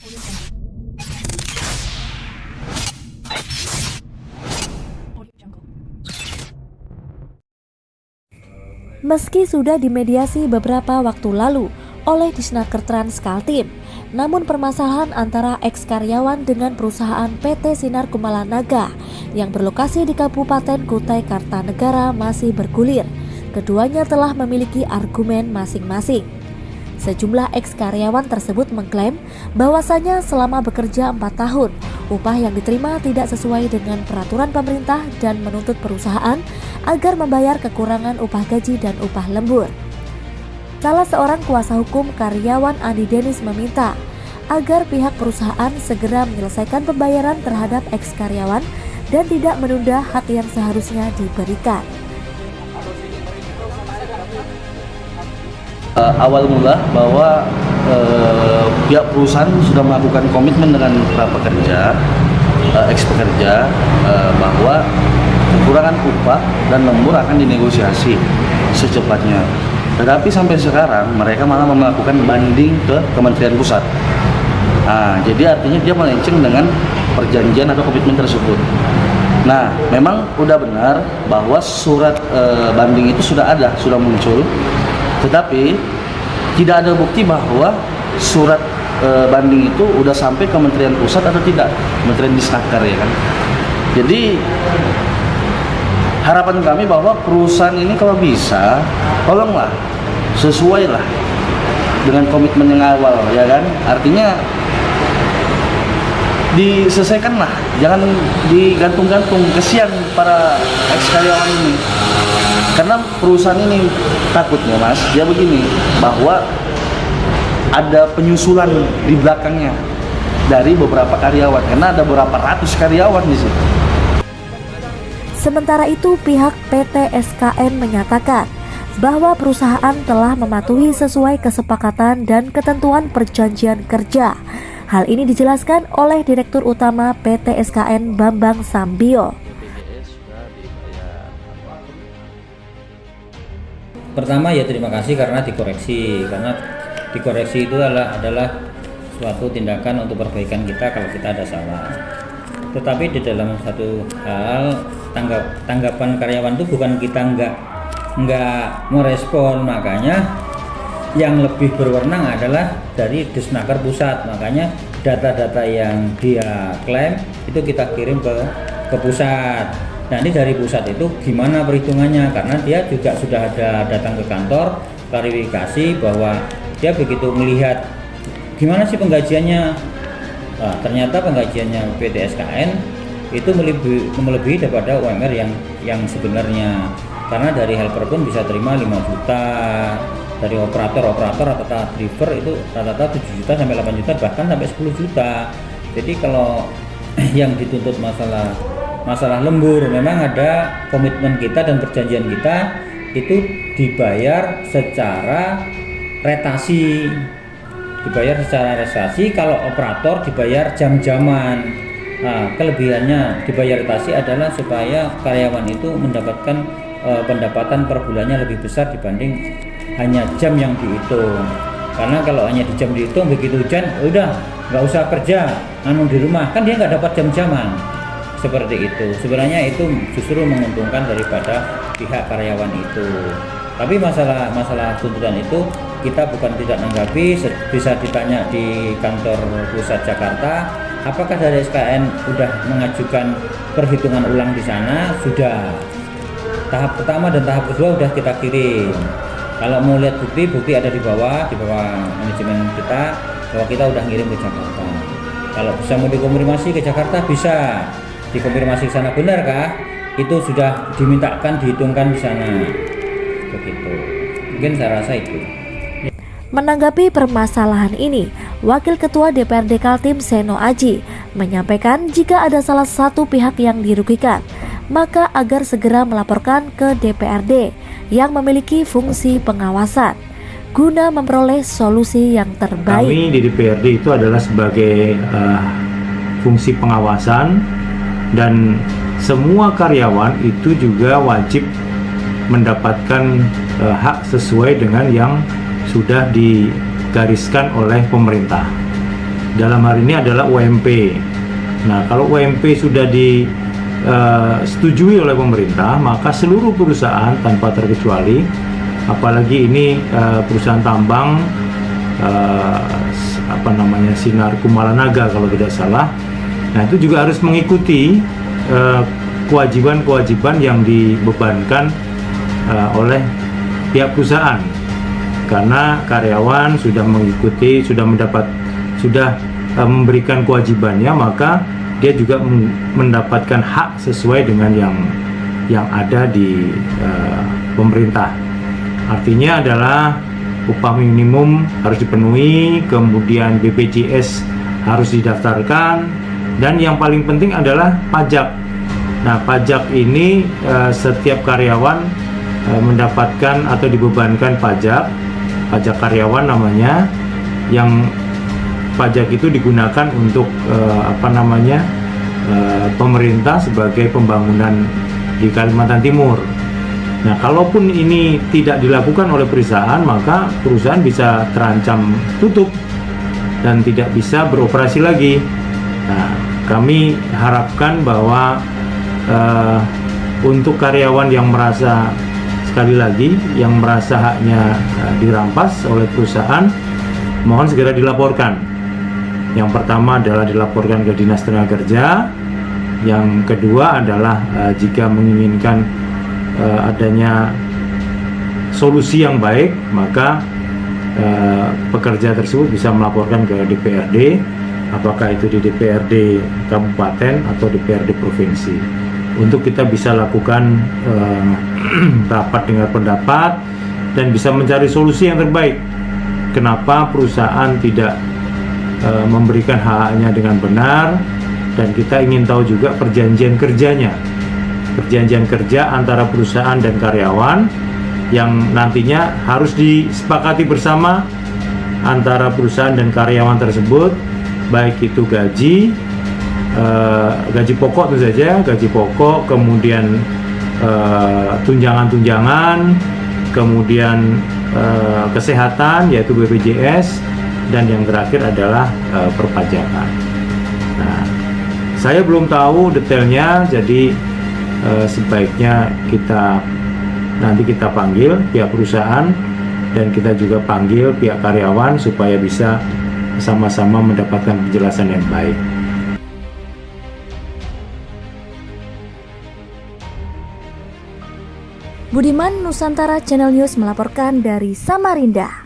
Meski sudah dimediasi beberapa waktu lalu oleh Disnaker Trans Kaltim, namun permasalahan antara eks-karyawan dengan perusahaan PT Sinar Kumalanaga yang berlokasi di Kabupaten Kutai Kartanegara masih bergulir. Keduanya telah memiliki argumen masing-masing. Sejumlah eks-karyawan tersebut mengklaim bahwasanya selama bekerja 4 tahun, upah yang diterima tidak sesuai dengan peraturan pemerintah dan menuntut perusahaan agar membayar kekurangan upah gaji dan upah lembur. Salah seorang kuasa hukum karyawan Andi Denis meminta agar pihak perusahaan segera menyelesaikan pembayaran terhadap eks-karyawan dan tidak menunda hak yang seharusnya diberikan. Awal mula bahwa pihak perusahaan sudah melakukan komitmen dengan para pekerja, eks-pekerja, bahwa kekurangan upah dan lembur akan dinegosiasi secepatnya. Tetapi sampai sekarang mereka malah melakukan banding ke Kementerian Pusat. Jadi artinya dia melenceng dengan perjanjian atau komitmen tersebut. Nah, memang udah benar bahwa surat banding itu sudah muncul. Tetapi tidak ada bukti bahwa surat banding itu udah sampai Kementerian Pusat atau tidak, Kementerian Disnaker, ya kan. Jadi harapan kami bahwa perusahaan ini kalau bisa, tolonglah sesuailah dengan komitmen yang awal, ya kan. Artinya diselesaikanlah, jangan digantung-gantung. Kesian para eks-karyawan ini. Karena perusahaan ini takutnya, Mas, dia begini, bahwa ada penyusulan di belakangnya dari beberapa karyawan, karena ada beberapa ratus karyawan di situ. Sementara itu, pihak PT SKN menyatakan bahwa perusahaan telah mematuhi sesuai kesepakatan dan ketentuan perjanjian kerja. Hal ini dijelaskan oleh Direktur Utama PT SKN Bambang Sambio. Pertama ya terima kasih karena dikoreksi itu adalah suatu tindakan untuk perbaikan kita kalau kita ada salah. Tetapi di dalam satu hal tanggapan karyawan itu bukan kita nggak merespon, makanya yang lebih berwenang adalah dari Disnaker Pusat. Makanya data-data yang dia klaim itu kita kirim ke pusat. Nanti dari pusat itu gimana perhitungannya, karena dia juga sudah ada datang ke kantor klarifikasi bahwa dia begitu melihat gimana sih penggajiannya, ternyata penggajiannya PT SKN itu melebihi daripada UMR yang sebenarnya, karena dari helper pun bisa terima 5 juta, dari operator rata-rata driver itu rata-rata 7 juta sampai 8 juta, bahkan sampai 10 juta. Jadi kalau yang dituntut masalah lembur, memang ada komitmen kita dan perjanjian kita itu dibayar secara retasi. Kalau operator dibayar jam-jaman. Kelebihannya dibayar retasi adalah supaya karyawan itu mendapatkan pendapatan per bulannya lebih besar dibanding hanya jam yang dihitung. Karena kalau hanya di jam dihitung, begitu hujan udah nggak usah kerja, di rumah, kan dia nggak dapat jam-jaman. Seperti itu. Sebenarnya itu justru menguntungkan daripada pihak karyawan itu. Tapi masalah tuntutan itu kita bukan tidak menanggapi, bisa ditanya di kantor pusat Jakarta, apakah dari SKN sudah mengajukan perhitungan ulang di sana? Sudah. Tahap pertama dan tahap kedua sudah kita kirim. Kalau mau lihat bukti ada di bawah manajemen kita, bahwa kita sudah ngirim ke Jakarta. Kalau bisa mau dikonfirmasi ke Jakarta, bisa dikonfirmasi ke sana, benarkah itu sudah dimintakan dihitungkan di sana, begitu. Mungkin saya rasa itu. Menanggapi permasalahan ini, Wakil Ketua DPRD Kaltim Seno Aji menyampaikan jika ada salah satu pihak yang dirugikan, maka agar segera melaporkan ke DPRD yang memiliki fungsi pengawasan guna memperoleh solusi yang terbaik. Kami di DPRD itu adalah sebagai fungsi pengawasan, dan semua karyawan itu juga wajib mendapatkan hak sesuai dengan yang sudah digariskan oleh pemerintah. Dalam hal ini adalah UMP. Nah, kalau UMP sudah disetujui oleh pemerintah, maka seluruh perusahaan tanpa terkecuali, apalagi ini perusahaan tambang Sinar Kumalanaga kalau tidak salah. Nah, itu juga harus mengikuti kewajiban-kewajiban yang dibebankan oleh pihak perusahaan, karena karyawan sudah mengikuti, sudah memberikan kewajibannya, maka dia juga mendapatkan hak sesuai dengan yang ada di pemerintah. Artinya adalah upah minimum harus dipenuhi, kemudian BPJS harus didaftarkan, dan yang paling penting adalah pajak. Nah, pajak ini setiap karyawan mendapatkan atau dibebankan pajak karyawan namanya, yang pajak itu digunakan untuk pemerintah sebagai pembangunan di Kalimantan Timur. Nah, kalaupun ini tidak dilakukan oleh perusahaan, maka perusahaan bisa terancam tutup dan tidak bisa beroperasi lagi. Nah, kami harapkan bahwa untuk karyawan yang merasa, sekali lagi, yang merasa haknya dirampas oleh perusahaan, mohon segera dilaporkan. Yang pertama adalah dilaporkan ke Dinas Tenaga Kerja. Yang kedua adalah jika menginginkan adanya solusi yang baik, maka pekerja tersebut bisa melaporkan ke DPRD, apakah itu di DPRD kabupaten atau DPRD provinsi, untuk kita bisa lakukan rapat dengar pendapat dan bisa mencari solusi yang terbaik. Kenapa perusahaan tidak memberikan hak-haknya dengan benar, dan kita ingin tahu juga perjanjian kerjanya, perjanjian kerja antara perusahaan dan karyawan yang nantinya harus disepakati bersama antara perusahaan dan karyawan tersebut, baik itu gaji pokok, tentu saja gaji pokok, kemudian tunjangan-tunjangan, kemudian kesehatan yaitu BPJS, dan yang terakhir adalah perpajakan. Nah, saya belum tahu detailnya, jadi sebaiknya nanti kita panggil pihak perusahaan dan kita juga panggil pihak karyawan supaya bisa sama-sama mendapatkan penjelasan yang baik. Budiman, Nusantara Channel News melaporkan dari Samarinda.